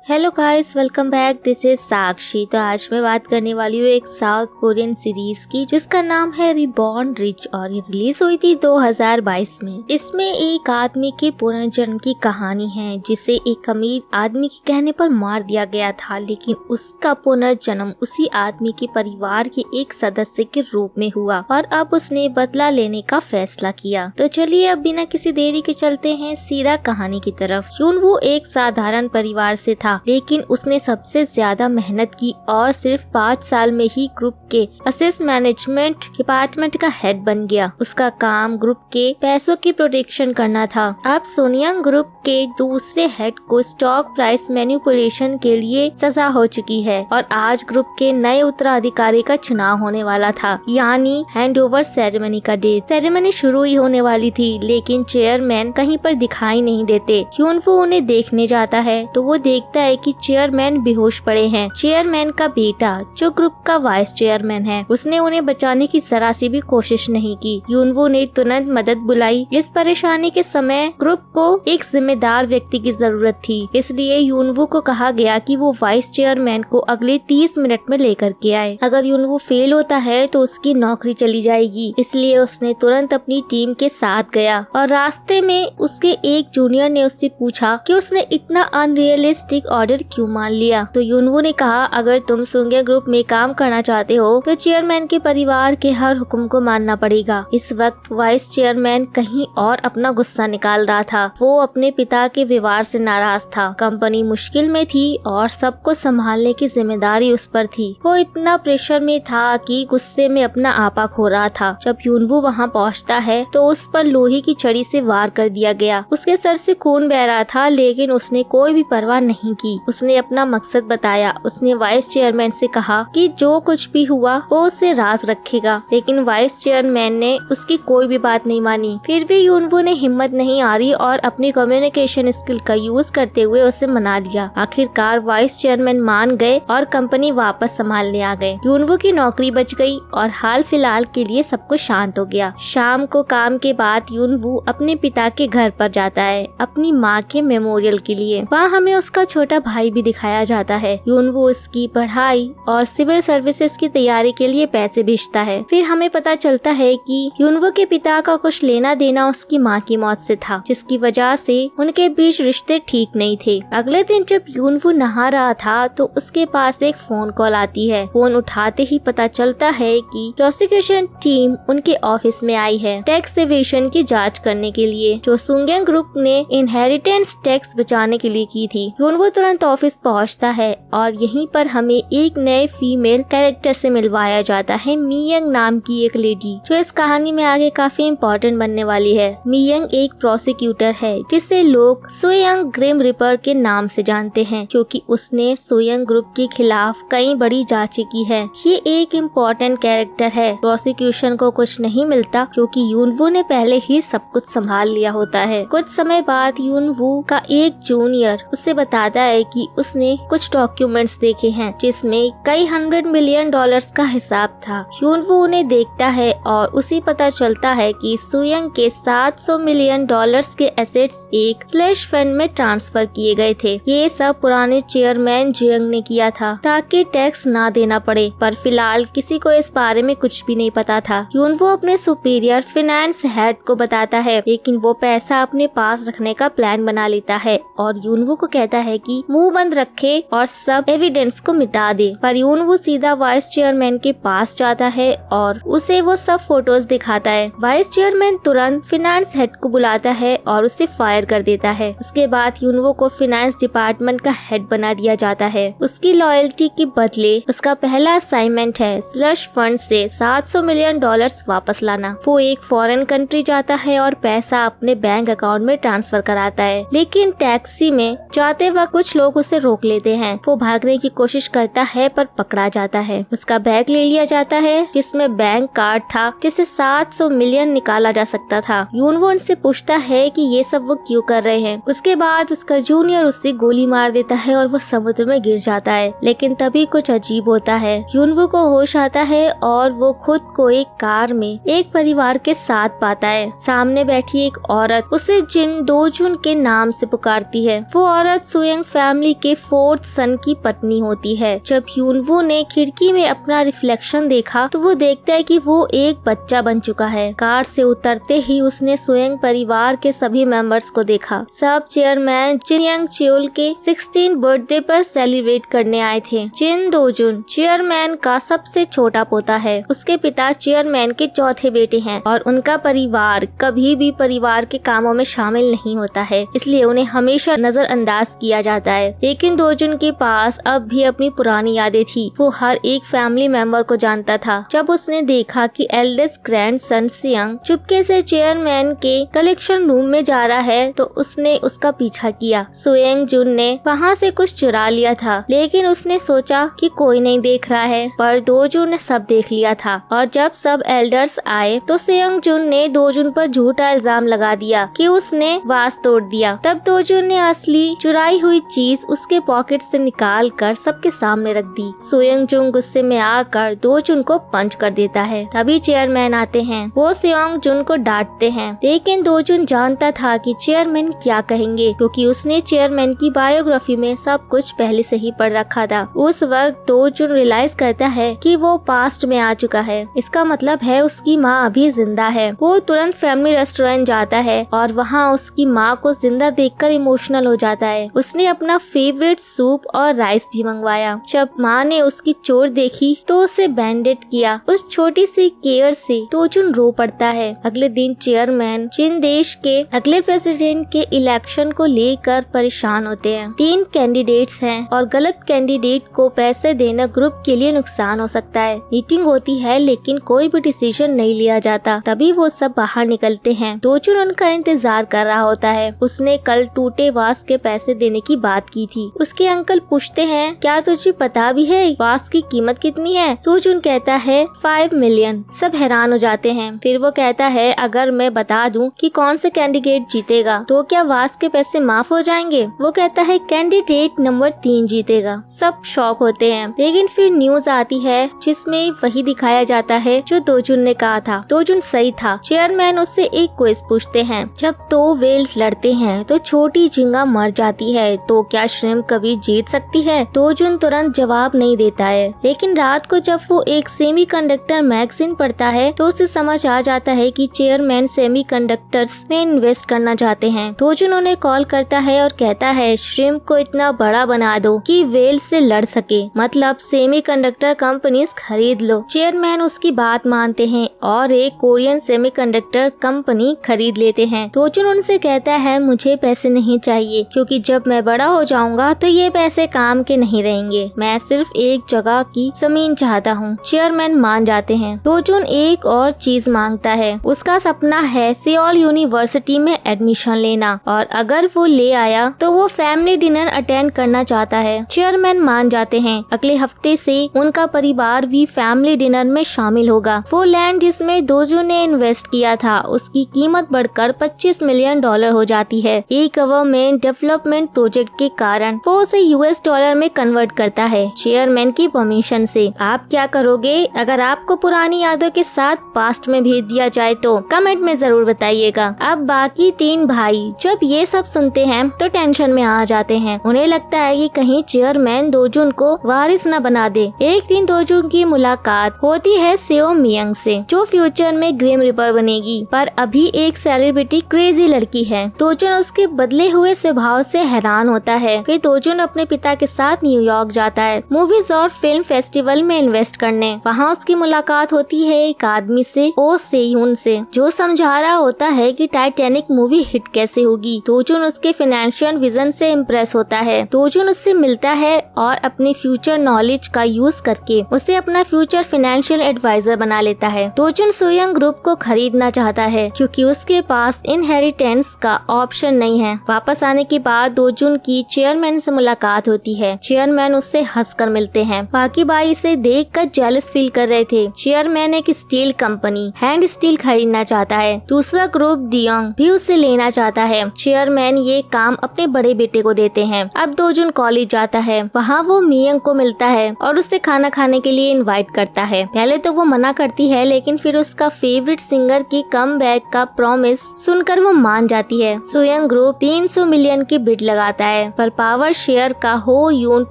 Hello guys, welcome back. This is Sakshi. तो आज मैं बात करने वाली हूँ एक साउथ कोरियन सीरीज की जिसका नाम है रिबॉर्न रिच और ये रिलीज हुई थी 2022 में। इसमें एक आदमी के पुनर्जन्म की कहानी है जिसे एक अमीर आदमी के कहने पर मार दिया गया था, लेकिन उसका पुनर्जन्म उसी आदमी के परिवार के एक सदस्य के रूप में हुआ और अब उसने बदला लेने का फैसला किया। तो चलिए अब बिना किसी देरी के चलते हैं सीधा कहानी की तरफ। यूनवू एक साधारण परिवार से था, लेकिन उसने सबसे ज्यादा मेहनत की और सिर्फ 5 साल में ही ग्रुप के असेस मैनेजमेंट डिपार्टमेंट का हेड बन गया। उसका काम ग्रुप के पैसों की प्रोटेक्शन करना था। अब सोनियांग ग्रुप के दूसरे हेड को स्टॉक प्राइस मैनिपुलेशन के लिए सजा हो चुकी है और आज ग्रुप के नए उत्तराधिकारी का चुनाव होने वाला था, यानी हैंडओवर सेरेमनी का डेट। सेरेमनी शुरू ही होने वाली थी, लेकिन चेयरमैन कहीं पर दिखाई नहीं देते। यूनवू उन्हें देखने जाता है तो वो देखता है कि चेयरमैन बेहोश पड़े हैं। चेयरमैन का बेटा जो ग्रुप का वाइस चेयरमैन है, उसने उन्हें बचाने की जरा सी भी कोशिश नहीं की। यूनवू ने तुरंत मदद बुलाई। इस परेशानी के समय ग्रुप को एक जिम्मेदार व्यक्ति की जरूरत थी, इसलिए यूनवू को कहा गया कि वो वाइस चेयरमैन को अगले 30 मिनट में लेकर के आए। अगर यूनवू फेल होता है तो उसकी नौकरी चली जाएगी, इसलिए उसने तुरंत अपनी टीम के साथ गया और रास्ते में उसके एक जूनियर ने उससे पूछा कि उसने इतना अनरियलिस्टिक ऑर्डर क्यों मान लिया। तो यूनवू ने कहा, अगर तुम सुंगे ग्रुप में काम करना चाहते हो तो चेयरमैन के परिवार के हर हुक्म को मानना पड़ेगा। इस वक्त वाइस चेयरमैन कहीं और अपना गुस्सा निकाल रहा था। वो अपने पिता के व्यवहार से नाराज था। कंपनी मुश्किल में थी और सबको संभालने की जिम्मेदारी उस पर थी। वो इतना प्रेशर में था कि गुस्से में अपना आपा खो रहा था। जब यूनवू वहाँ पहुँचता है तो उस पर लोहे की छड़ी से वार कर दिया गया। उसके सर से खून बह रहा था, लेकिन उसने कोई भी परवाह नहीं की। उसने अपना मकसद बताया। उसने वाइस चेयरमैन से कहा कि जो कुछ भी हुआ वो उससे राज रखेगा, लेकिन वाइस चेयरमैन ने उसकी कोई भी बात नहीं मानी। फिर भी यूनवू ने हिम्मत नहीं हारी और अपनी कम्युनिकेशन स्किल का यूज करते हुए उसे मना लिया। आखिरकार वाइस चेयरमैन मान गए और कंपनी वापस संभालने आ गए। यूनवू की नौकरी बच गई और हाल फिलहाल के लिए सब कुछ शांत हो गया। शाम को काम के बाद यूनवू अपने पिता के घर पर जाता है अपनी माँ के मेमोरियल के लिए। वहाँ हमें उसका छोटा भाई भी दिखाया जाता है। यूनवू उसकी पढ़ाई और सिविल सर्विसेज की तैयारी के लिए पैसे भेजता है। फिर हमें पता चलता है कि यूनवू के पिता का कुछ लेना देना उसकी माँ की मौत से था, जिसकी वजह से उनके बीच रिश्ते ठीक नहीं थे। अगले दिन जब यूनवू नहा रहा था तो उसके पास एक फोन कॉल आती है। फोन उठाते ही पता चलता है कि प्रोसिक्यूशन टीम उनके ऑफिस में आई है टैक्स एवेशन की जाँच करने के लिए, जो सुंगेंग ग्रुप ने इनहेरिटेंस टैक्स बचाने के लिए की थी। यूनवू तुरंत ऑफिस पहुंचता है और यहीं पर हमें एक नए फीमेल कैरेक्टर से मिलवाया जाता है, मियंग नाम की एक लेडी, जो इस कहानी में आगे काफी इम्पोर्टेंट बनने वाली है। मियंग एक प्रोसिक्यूटर है जिसे लोग सोयंग ग्रिम रिपर के नाम से जानते हैं, क्योंकि उसने सोयंग ग्रुप के खिलाफ कई बड़ी जांचें की है। ये एक इम्पोर्टेंट कैरेक्टर है। प्रोसिक्यूशन को कुछ नहीं मिलता क्योंकि यूनवू ने पहले ही सब कुछ संभाल लिया होता है। कुछ समय बाद यूनवू का एक जूनियर उसे बताता है कि उसने कुछ डॉक्यूमेंट्स देखे हैं जिसमें कई $100 मिलियन का हिसाब था। यूनवू उन्हें देखता है और उसे पता चलता है कि सुयंग के $700 मिलियन के एसेट्स एक स्लैश फंड में ट्रांसफर किए गए थे। ये सब पुराने चेयरमैन जियंग ने किया था ताकि टैक्स ना देना पड़े, पर फिलहाल किसी को इस बारे में कुछ भी नहीं पता था। यूनवू अपने सुपीरियर फाइनेंस हेड को बताता है, लेकिन वो पैसा अपने पास रखने का प्लान बना लेता है और यूनवू को कहता है कि मुंह बंद रखे और सब एविडेंस को मिटा दे। पर यूनवू सीधा वाइस चेयरमैन के पास जाता है और उसे वो सब फोटोज दिखाता है। वाइस चेयरमैन तुरंत फाइनेंस हेड को बुलाता है और उसे फायर कर देता है। उसके बाद यूनवू को फाइनेंस डिपार्टमेंट का हेड बना दिया जाता है। उसकी लॉयल्टी के बदले उसका पहला असाइनमेंट है स्लश फंड से $700 मिलियन वापस लाना। वो एक फॉरेन कंट्री जाता है और पैसा अपने बैंक अकाउंट में ट्रांसफर कराता है, लेकिन टैक्सी में जाते वक्त कुछ लोग उसे रोक लेते हैं। वो भागने की कोशिश करता है पर पकड़ा जाता है। उसका बैग ले लिया जाता है जिसमें बैंक कार्ड था जिसे $700 मिलियन निकाला जा सकता था। यूनवू उनसे पूछता है कि ये सब वो क्यों कर रहे हैं। उसके बाद उसका जूनियर उससे गोली मार देता है और वो समुद्र में गिर जाता है। लेकिन तभी कुछ अजीब होता है। यूनवू को होश आता है और वो खुद को एक कार में एक परिवार के साथ पाता है। सामने बैठी एक औरत उसे जिन दो जुन के नाम से पुकारती है। वो औरत सुयंग फैमिली के 4th सन की पत्नी होती है। जब ह्यूनवू ने खिड़की में अपना रिफ्लेक्शन देखा तो वो देखता है कि वो एक बच्चा बन चुका है। कार से उतरते ही उसने स्वयं परिवार के सभी मेंबर्स को देखा। सब चेयरमैन जिन यंग च्योल के 16 बर्थडे पर सेलिब्रेट करने आए थे। जिन दोजुन चेयरमैन का सबसे छोटा पोता है। उसके पिता चेयरमैन के चौथे बेटे हैं और उनका परिवार कभी भी परिवार के कामों में शामिल नहीं होता है, इसलिए उन्हें हमेशा नजरअंदाज किया जाता है। लेकिन दोजुन के पास अब भी अपनी पुरानी यादें थी। वो हर एक फैमिली मेंबर को जानता था। जब उसने देखा कि एल्डेस्ट ग्रैंडसन सियंग चुपके से चेयरमैन के कलेक्शन रूम में जा रहा है तो उसने उसका पीछा किया। सोयंग जुन ने वहाँ से कुछ चुरा लिया था, लेकिन उसने सोचा कि कोई नहीं देख रहा है, पर दोजुन ने सब देख लिया था। और जब सब एल्डर्स आए तो सेयंग जुन ने दोजुन पर झूठा इल्जाम लगा दिया कि उसने वास तोड़ दिया। तब दोजुन ने असली चुराई हुई चीज उसके पॉकेट से निकाल कर सबके सामने रख दी। सोयंग जुन गुस्से में आकर दोजुन को पंच कर देता है। तभी चेयरमैन आते हैं। वो सेयंग जुन को डांटते हैं, लेकिन दोजुन जानता था कि चेयरमैन क्या कहेंगे, क्योंकि उसने चेयरमैन की बायोग्राफी में सब कुछ पहले से ही पढ़ रखा था। उस वक्त दोजुन रियलाइज करता है कि वो पास्ट में आ चुका है। इसका मतलब है उसकी माँ अभी जिंदा है। वो तुरंत फैमिली रेस्टोरेंट जाता है और वहाँ उसकी माँ को जिंदा देखकर इमोशनल हो जाता है। उसने अपना फेवरेट सूप और राइस भी मंगवाया। जब माँ ने उसकी चोट देखी तो उसे बैंडेज किया। उस छोटी सी केयर से दोजुन रो पड़ता है। अगले दिन चेयरमैन चीन देश के अगले प्रेसिडेंट के इलेक्शन को लेकर परेशान होते हैं। 3 कैंडिडेट्स हैं और गलत कैंडिडेट को पैसे देना ग्रुप के लिए नुकसान हो सकता है। मीटिंग होती है लेकिन कोई भी डिसीजन नहीं लिया जाता। तभी वो सब बाहर निकलते हैं। दोजुन उनका इंतजार कर रहा होता है। उसने कल टूटे वास के पैसे देने की बात की थी। उसके अंकल पूछते हैं, क्या तुझे पता भी है वास की कीमत कितनी है? दोजुन कहता है 5 मिलियन। सब हैरान हो जाते हैं। फिर वो कहता है, अगर मैं बता दूं कि कौन से कैंडिडेट जीतेगा तो क्या वास के पैसे माफ हो जाएंगे? वो कहता है कैंडिडेट नंबर 3 जीतेगा। सब शॉक होते हैं, लेकिन फिर न्यूज आती है जिसमें वही दिखाया जाता है जो दोजुन ने कहा था। दोजुन सही था। चेयरमैन उससे एक क्विज पूछते हैं, जब 2 वेल्स लड़ते हैं तो छोटी झींगा मर जाती है, तो क्या श्रिम्प कभी जीत सकती है? दोजुन तुरंत जवाब नहीं देता है, लेकिन रात को जब वो एक सेमीकंडक्टर मैगजीन पढ़ता है तो उसे समझ आ जाता है कि चेयरमैन सेमीकंडक्टर्स में इन्वेस्ट करना चाहते हैं। दोजुन उन्हें कॉल करता है और कहता है, श्रिम्प को इतना बड़ा बना दो कि वेल से लड़ सके, मतलब सेमीकंडक्टर कंपनीज खरीद लो। चेयरमैन उसकी बात मानते हैं और एक कोरियन सेमीकंडक्टर कंपनी खरीद लेते हैं। दोजुन उनसे कहता है, मुझे पैसे नहीं चाहिए, क्योंकि जब मैं बड़ा हो जाऊंगा तो ये पैसे काम के नहीं रहेंगे। मैं सिर्फ एक जगह की जमीन चाहता हूँ। चेयरमैन मान जाते हैं। दोजुन एक और चीज मांगता है। उसका सपना है सियोल यूनिवर्सिटी में एडमिशन लेना, और अगर वो ले आया तो वो फैमिली डिनर अटेंड करना चाहता है। चेयरमैन मान जाते हैं। अगले हफ्ते से उनका परिवार भी फैमिली डिनर में शामिल होगा। वो लैंड जिसमें दोजुन ने इन्वेस्ट किया था उसकी कीमत बढ़कर $25 मिलियन हो जाती है। एक गवर्नमेंट डेवलपमेंट प्रोजेक्ट के कारण वो उसे US डॉलर में कन्वर्ट करता है, चेयरमैन की परमिशन से। आप क्या करोगे अगर आपको पुरानी यादों के साथ पास्ट में भेज दिया जाए तो? कमेंट में जरूर बताइएगा। अब बाकी 3 भाई जब ये सब सुनते हैं तो टेंशन में आ जाते हैं। उन्हें लगता है कि कहीं चेयरमैन दोजुन को वारिस न बना दे। एक दिन दोजुन की मुलाकात होती है सेओ मियंग से, जो फ्यूचर में ग्रिम रिपर बनेगी, पर अभी एक सेलिब्रिटी क्रेजी लड़की है। दोजुन उसके बदले हुए स्वभाव से हैरान होता है। फिर दोजुन अपने पिता के साथ न्यूयॉर्क जाता है मूवीज और फिल्म फेस्टिवल में इन्वेस्ट करने। वहाँ उसकी मुलाकात होती है एक आदमी से, ओ सेयून से, जो समझा रहा होता है कि टाइटैनिक मूवी हिट कैसे होगी। दोजुन उसके फाइनेंशियल विजन से इम्प्रेस होता है। दोजुन उससे मिलता है और अपनी फ्यूचर नॉलेज का यूज करके उसे अपना फ्यूचर फाइनेंशियल एडवाइजर बना लेता है। दोजुन सोयंग ग्रुप को खरीदना चाहता है क्योंकि उसके पास इनहेरिटेंस का ऑप्शन नहीं है। वापस आने के बाद दोजुन की चेयरमैन से मुलाकात होती है। चेयरमैन उससे हंसकर मिलते हैं। बाकी भाई इसे देखकर जेलस फील कर रहे थे। चेयरमैन एक स्टील कंपनी हैंड स्टील खरीदना चाहता है। दूसरा ग्रुप डियोंग भी उसे लेना चाहता है। चेयरमैन ये काम अपने बड़े बेटे को देते हैं। अब दोजुन कॉलेज जाता है। वहाँ वो मियंग को मिलता है और उससे खाना खाने के लिए इनवाइट करता है। पहले तो वो मना करती है, लेकिन फिर उसका फेवरेट सिंगर की कम बैक का प्रॉमिस सुनकर वो मान जाती है। सोयंग ग्रुप 300 मिलियन की बिड लगाता है। है, पर पावर शेयर का हो यून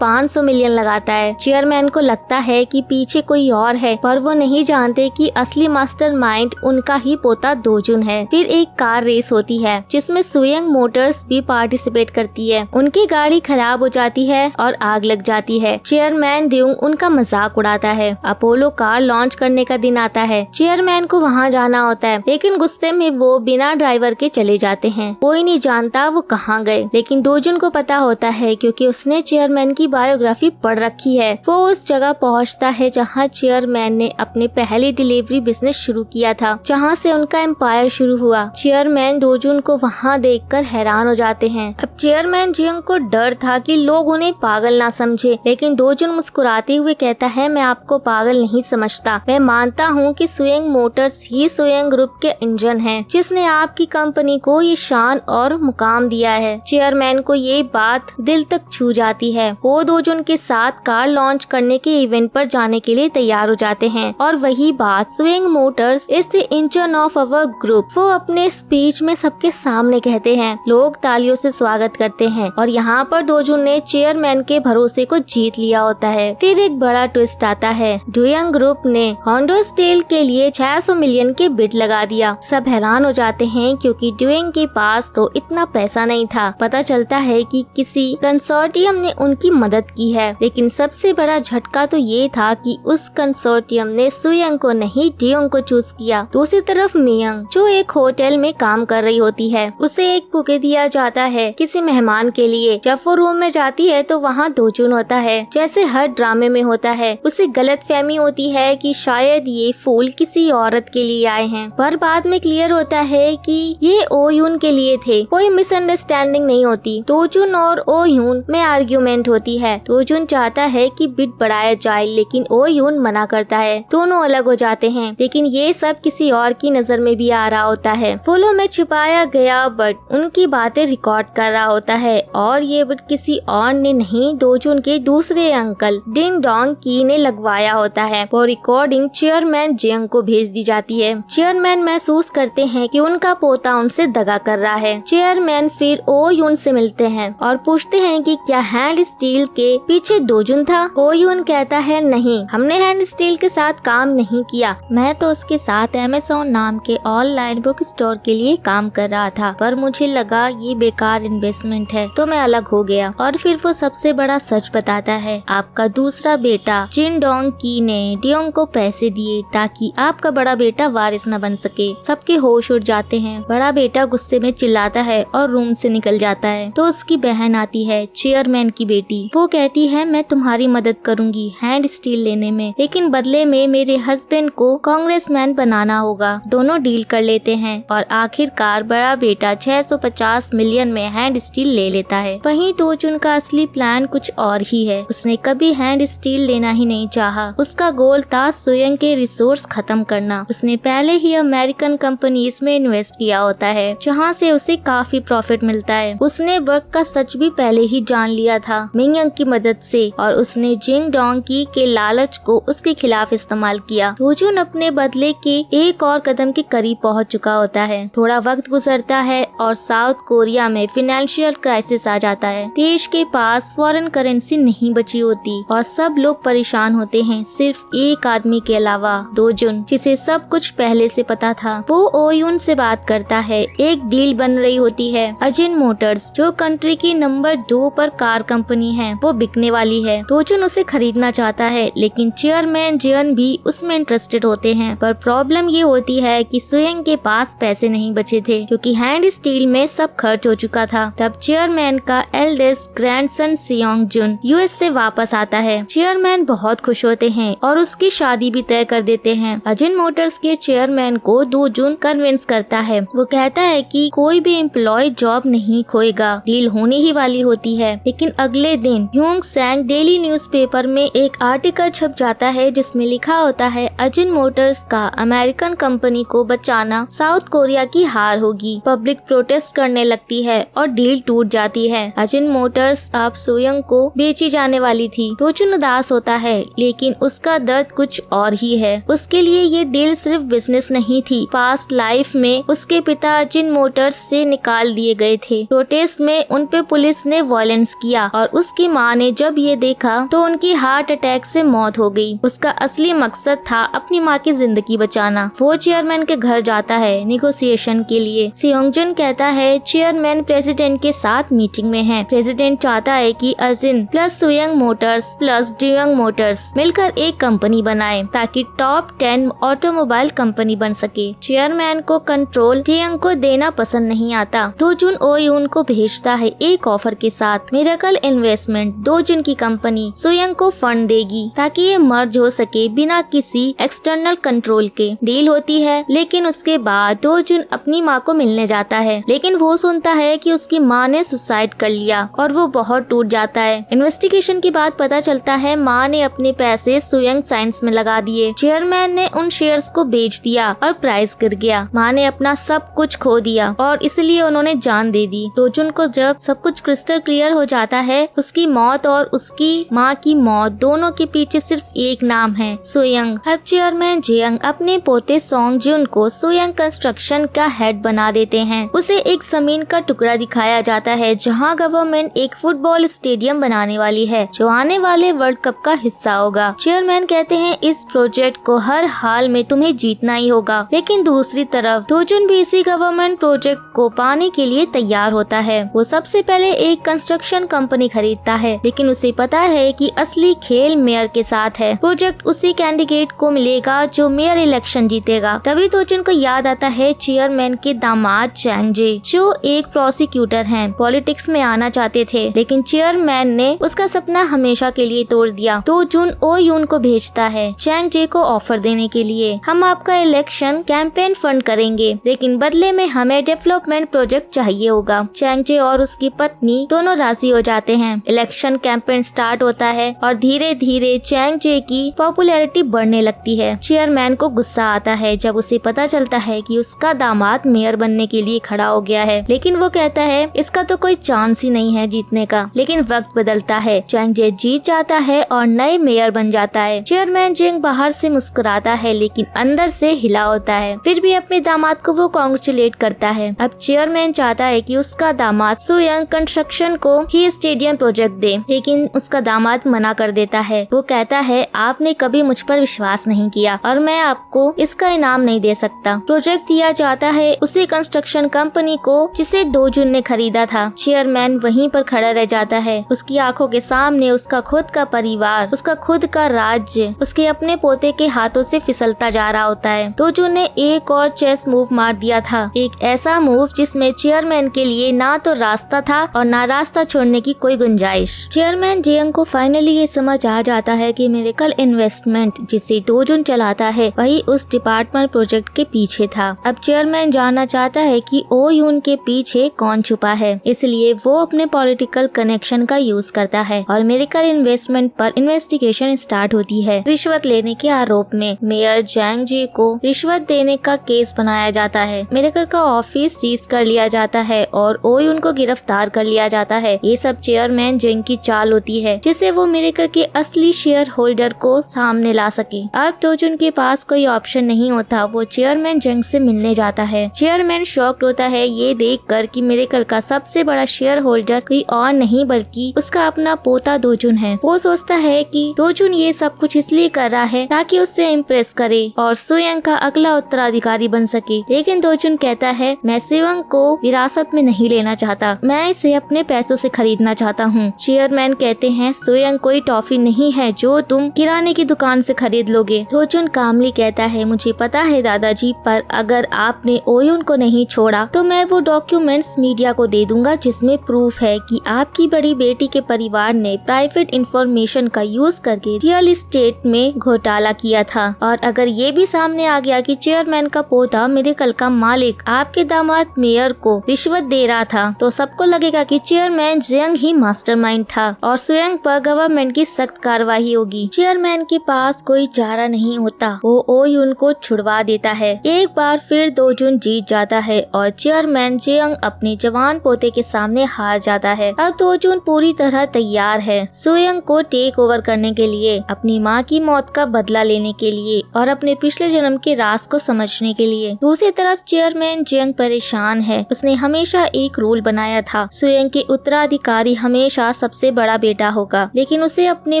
500 मिलियन लगाता है। चेयरमैन को लगता है कि पीछे कोई और है, पर वो नहीं जानते कि असली मास्टरमाइंड उनका ही पोता दोजुन है। फिर एक कार रेस होती है जिसमें सुयंग मोटर्स भी पार्टिसिपेट करती है। उनकी गाड़ी खराब हो जाती है और आग लग जाती है। चेयरमैन ड्यूंग उनका मजाक उड़ाता है। अपोलो कार लॉन्च करने का दिन आता है। चेयरमैन को वहाँ जाना होता है, लेकिन गुस्से में वो बिना ड्राइवर के चले जाते हैं। कोई नहीं जानता वो कहाँ गए, लेकिन दोजुन को पता होता है क्योंकि उसने चेयरमैन की बायोग्राफी पढ़ रखी है। वो उस जगह पहुँचता है जहाँ चेयरमैन ने अपने पहली डिलीवरी बिजनेस शुरू किया था, जहाँ से उनका एम्पायर शुरू हुआ। चेयरमैन दोजुन को वहाँ देखकर हैरान हो जाते हैं। अब चेयरमैन जियोंग को डर था कि लोग उन्हें पागल ना समझे, लेकिन दोजुन मुस्कुराते हुए कहता है, मैं आपको पागल नहीं समझता। मैं मानता हूँ कि सुयंग मोटर्स ही सुयंग ग्रुप के इंजन है, जिसने आपकी कंपनी को ये शान और मुकाम दिया है। चेयरमैन को ये बात दिल तक छू जाती है। वो दोजुन के साथ कार लॉन्च करने के इवेंट पर जाने के लिए तैयार हो जाते हैं। और वही बात, Ssangyong motors is the engine of our group, वो अपने स्पीच में सबके सामने कहते हैं। लोग तालियों से स्वागत करते हैं और यहाँ पर दोजुन ने चेयरमैन के भरोसे को जीत लिया होता है। फिर एक बड़ा ट्विस्ट आता है। डुयंग ग्रुप ने होंडा स्टील के लिए 600 मिलियन के बिड लगा दिया। सब हैरान हो जाते हैं क्योंकि डुयंग के पास तो इतना पैसा नहीं था। पता चलता है कि किसी कंसोर्टियम ने उनकी मदद की है, लेकिन सबसे बड़ा झटका तो ये था कि उस कंसोर्टियम ने सुयंग को नहीं, डुयंग को चूज किया। दूसरी तरफ मियंग, जो एक होटल में काम कर रही होती है, उसे एक बुके दिया जाता है किसी मेहमान के लिए। जब वो रूम में जाती है तो वहाँ दोजुन होता है। जैसे हर ड्रामे में होता है, उसे गलतफहमी होती है कि शायद ये फूल किसी औरत के लिए आए हैं, पर बाद में क्लियर होता है कि ये ओयुन के लिए थे। कोई मिसअंडरस्टैंडिंग नहीं होती। दोजुन और ओयुन में आर्ग्यूमेंट होती है। दोजुन चाहता है कि बिड बढ़ाया जाए, लेकिन ओयुन मना करता है। दोनों अलग हो जाते हैं, लेकिन ये सब किसी और की नजर में भी आ रहा होता है। फूलों में छिपाया गया बट उनकी बातें रिकॉर्ड कर रहा होता है, और ये बट किसी और ने नहीं, दोजुन के दूसरे अंकल डिंग डोंग की ने लगवाया होता है। वो रिकॉर्डिंग चेयरमैन जियोंग को भेज दी जाती है। चेयरमैन महसूस करते हैं कि उनका पोता उनसे दगा कर रहा है। चेयरमैन फिर ओयुन से मिलते हैं और पूछते हैं कि क्या हैंड स्टील के पीछे दोजुन था। ओयुन कहता है, नहीं, हमने हैंड स्टील के साथ काम नहीं किया। मैं तो उसके साथ अमेज़न नाम के ऑनलाइन बुक स्टोर के लिए काम कर रहा था, पर मुझे लगा ये बेकार इन्वेस्टमेंट है, तो मैं अलग हो गया। और फिर वो सबसे बड़ा सच बताता है, आपका दूसरा बेटा जिन डोंग की ने डियोंग को पैसे दिए ताकि आपका बड़ा बेटा वारिस न बन सके। सबके होश उड़ जाते हैं। बड़ा बेटा गुस्से में चिल्लाता है और रूम से निकल जाता है। तो उसकी बहन आती है, चेयरमैन की बेटी। वो कहती है, मैं तुम्हारी मदद करूंगी हैंड स्टील लेने में, लेकिन बदले में मेरे हस्बैंड को कांग्रेसमैन बनाना होगा। दोनों डील कर लेते हैं और आखिरकार बड़ा बेटा 650 मिलियन में हैंड स्टील ले लेता है। वहीं दोजुन का असली प्लान कुछ और ही है। उसने कभी हैंड स्टील लेना ही नहीं चाहा। उसका गोल था सुयंग के रिसोर्स खत्म करना। उसने पहले ही अमेरिकन कंपनीज में इन्वेस्ट किया होता है, जहां से उसे काफी प्रॉफिट मिलता है। उसने वर्क का सच भी पहले ही जान लिया था मिंग की मदद से, और उसने जिंग डोंग की के लालच को उसके खिलाफ इस्तेमाल किया। दोजुन अपने बदले के एक और कदम के करीब पहुंच चुका होता है। थोड़ा वक्त गुजरता है और साउथ कोरिया में फाइनेंशियल क्राइसिस आ जाता है। देश के पास फॉरेन करेंसी नहीं बची होती और सब लोग परेशान होते हैं, सिर्फ एक आदमी के अलावा, दोजुन, जिसे सब कुछ पहले से पता था। वो ओयुन से बात करता है। एक डील बन रही होती है। अजिन मोटर्स, जो कंट्री की नंबर 2 पर कार कंपनी है, वो बिकने वाली है। दोजुन उसे खरीदना चाहता है, लेकिन चेयरमैन जियोन भी उसमें इंटरेस्टेड होते हैं। पर प्रॉब्लम ये होती है कि सुयंग के पास पैसे नहीं बचे थे, क्योंकि हैंड स्टील में सब खर्च हो चुका था। तब चेयरमैन का एल्डेस्ट ग्रैंडसन सियोंग जुन यूएस से वापस आता है। चेयरमैन बहुत खुश होते हैं और उसकी शादी भी तय कर देते हैं। अजिन मोटर्स के चेयरमैन को दोजुन कन्विंस करता है। वो कहता है कि कोई भी एम्प्लॉय जॉब नहीं खोएगा, डील होने ही वाली होती है। लेकिन अगले दिन ह्यूंग सैंग डेली न्यूज़पेपर में एक आर्टिकल छप जाता है जिसमें लिखा होता है, अजिन मोटर्स का अमेरिकन कंपनी को बचाना साउथ कोरिया की हार होगी। पब्लिक प्रोटेस्ट करने लगती है और डील टूट जाती है। अजिन मोटर्स अब सुयंग को बेची जाने वाली थी। दोजुन उदास होता है, लेकिन उसका दर्द कुछ और ही है। उसके लिए ये डील सिर्फ बिजनेस नहीं थी। पास्ट लाइफ में उसके पिता अजिन मोटर्स से निकाल दिए गए थे। प्रोटेस्ट में उन पे पे पुलिस ने वायलेंस किया और उसकी माँ ने जब ये देखा तो उनकी हार्ट अटैक से मौत हो गई। उसका असली मकसद था अपनी माँ की जिंदगी बचाना। वो चेयरमैन के घर जाता है निगोशिएशन के लिए। सियोंगजुन कहता है चेयरमैन प्रेसिडेंट के साथ मीटिंग में है। प्रेसिडेंट चाहता है कि अजिन प्लस सुयंग मोटर्स प्लस डुयोंग मोटर्स मिलकर एक कंपनी बनाए ताकि टॉप 10 ऑटोमोबाइल कंपनी बन सके। चेयरमैन को कंट्रोल डुयोंग को देना पसंद नहीं आता। दोजुन ओयुन को भेजता है एक ऑफर के साथ। मिरेकल इन्वेस्टमेंट दोजुन की कंपनी सुयंग को फंड देगी ताकि ये मर्ज हो सके बिना किसी एक्सटर्नल कंट्रोल के। डील होती है, लेकिन उसके बाद दोजुन अपनी माँ को मिलने जाता है, लेकिन वो सुनता है कि उसकी माँ ने सुसाइड कर लिया और वो बहुत टूट जाता है। इन्वेस्टिगेशन के बाद पता चलता है माँ ने अपने पैसे सुयंग साइंस में लगा दिए। चेयरमैन ने उन शेयर्स को बेच दिया और प्राइस गिर गया। माँ ने अपना सब कुछ खो दिया और इसलिए उन्होंने जान दे दी। दोजुन को जब सब कुछ क्रिस्टल क्लियर हो जाता है, उसकी मौत और उसकी माँ की मौत दोनों के पीछे सिर्फ एक नाम है, सुयंग। अब चेयरमैन जियंग अपने पोते सोंगजुन को सुयंग कंस्ट्रक्शन का हेड बना देते हैं। उसे एक जमीन का टुकड़ा दिखाया जाता है जहाँ गवर्नमेंट एक फुटबॉल स्टेडियम बनाने वाली है जो आने वाले वर्ल्ड कप का हिस्सा होगा। चेयरमैन कहते हैं इस प्रोजेक्ट को हर हाल में तुम्हें जीतना ही होगा, लेकिन दूसरी तरफ दोजुन भी इसी गवर्नमेंट प्रोजेक्ट को पाने के लिए तैयार होता है। वो सबसे पहले एक कंस्ट्रक्शन कंपनी खरीदता है, लेकिन उसे पता है कि असली खेल मेयर के साथ है। प्रोजेक्ट उसी कैंडिडेट को मिलेगा जो मेयर इलेक्शन जीतेगा। तभी दोजुन को याद आता है चेयरमैन के दामाद चैंग जे, जो एक प्रोसिक्यूटर हैं, पॉलिटिक्स में आना चाहते थे, लेकिन चेयरमैन ने उसका सपना हमेशा के लिए तोड़ दिया। दोजुन ओयुन को भेजता है चैंग जे को ऑफर देने के लिए, हम आपका इलेक्शन कैंपेन फंड करेंगे, लेकिन बदले में हमें डेवलपमेंट प्रोजेक्ट चाहिए होगा। चैंग जे और उसकी पत्नी दोनों राजी हो जाते हैं। इलेक्शन कैंपेन स्टार्ट होता है और धीरे धीरे चैंग जे की पॉपुलैरिटी बढ़ने लगती है। चेयरमैन को गुस्सा आता है जब उसे पता चलता है कि उसका दामाद मेयर बनने के लिए खड़ा हो गया है, लेकिन वो कहता है इसका तो कोई चांस ही नहीं है जीतने का। लेकिन वक्त बदलता है, चैंग जे जीत जाता है और नए मेयर बन जाता है। चेयरमैन जिंग बाहर से मुस्कुराता है लेकिन अंदर से हिला होता है, फिर भी अपने दामाद को वो कांग्रेचुलेट करता है। अब चेयरमैन चाहता है कि उसका दामाद सुयंग कंस्ट्रक्शन को ही स्टेडियम प्रोजेक्ट दे, लेकिन उसका दामाद मना कर देता है। वो कहता है आपने कभी मुझ पर विश्वास नहीं किया और मैं आपको इसका इनाम नहीं दे सकता। प्रोजेक्ट दिया जाता है उसी कंस्ट्रक्शन कंपनी को जिसे दोजुन ने खरीदा था। चेयरमैन वहीं पर खड़ा रह जाता है। उसकी आंखों के सामने उसका खुद का परिवार, उसका खुद का राज्य उसके अपने पोते के हाथों से फिसलता जा रहा होता है। दोजुन ने एक और चेस मूव मार दिया था, एक ऐसा मूव जिसमें चेयरमैन के लिए ना तो रास्ता था और ना रास्ता छोड़ने की कोई गुंजाइश। चेयरमैन जियंग को फाइनली ये समझ आ जाता है कि मिरेकल इन्वेस्टमेंट जिसे दोजुन चलाता है वही उस डिपार्टमेंट प्रोजेक्ट के पीछे था। अब चेयरमैन जानना चाहता है कि ओयुन के पीछे कौन छुपा है, इसलिए वो अपने पॉलिटिकल कनेक्शन का यूज करता है और मिरेकल इन्वेस्टमेंट पर इन्वेस्टिगेशन स्टार्ट होती है। रिश्वत लेने के आरोप में मेयर जैंग जी को रिश्वत देने का केस बनाया जाता है। मिरेकल का ऑफिस सीज कर लिया जाता है और ओयुन को गिरफ्तार कर लिया जाता है। ये सब चेयरमैन जिंग की चाल होती है जिससे वो मिरेकल के असली शेयर होल्डर को सामने ला सके। अब दोजुन के पास कोई ऑप्शन नहीं होता, वो चेयरमैन जिंग से मिलने जाता है। चेयरमैन शॉक्ड होता है ये देखकर कि मिरेकल का सबसे बड़ा शेयर होल्डर कोई और नहीं बल्कि उसका अपना पोता दोजुन है। वो सोचता है कि दोजुन ये सब कुछ इसलिए कर रहा है ताकि उससे इम्प्रेस करे और सुयंग का अगला उत्तराधिकारी बन सके, लेकिन दोजुन कहता है मैं सुयंग को विरासत में नहीं लेना चाहता, मैं इसे अपने पैसों से खरीदना चाहता हूँ। चेयरमैन कहते हैं सुयंग कोई टॉफी नहीं है जो तुम किराने की दुकान से खरीद लोगे। दोजुन कामली कहता है मुझे पता है दादाजी, पर अगर आपने ओयुन को नहीं छोड़ा तो मैं वो डॉक्यूमेंट्स मीडिया को दे दूंगा जिसमें प्रूफ है कि आपकी बड़ी बेटी के परिवार ने प्राइवेट इंफॉर्मेशन का यूज करके रियल एस्टेट में घोटाला किया था, और अगर ये भी सामने आ गया कि चेयरमैन का पोता मिरेकल का मालिक आपके दामाद मेयर को रिश्वत दे रहा था तो सबको लगेगा कि चेयरमैन जियंग ही मास्टरमाइंड था और सुयंग पर गवर्नमेंट की सख्त कार्रवाई होगी। चेयरमैन के पास कोई चारा नहीं होता, वो ओयुन को छुड़वा देता है। एक बार फिर दोजुन जीत जाता है और चेयरमैन जियंग अपने जवान पोते के सामने हार जाता है। अब दोजुन पूरी तरह तैयार है सुयंग को टेक ओवर करने के लिए, अपनी माँ की मौत का बदला लेने के लिए और अपने पिछले जन्म के राज को समझने के लिए। दूसरी तरफ चेयरमैन जियंग परेशान है। उसने हमेशा एक रूल बनाया था सुयंग के उत्तराधिकारी हमेशा सबसे बड़ा बेटा होगा, लेकिन उसे अपने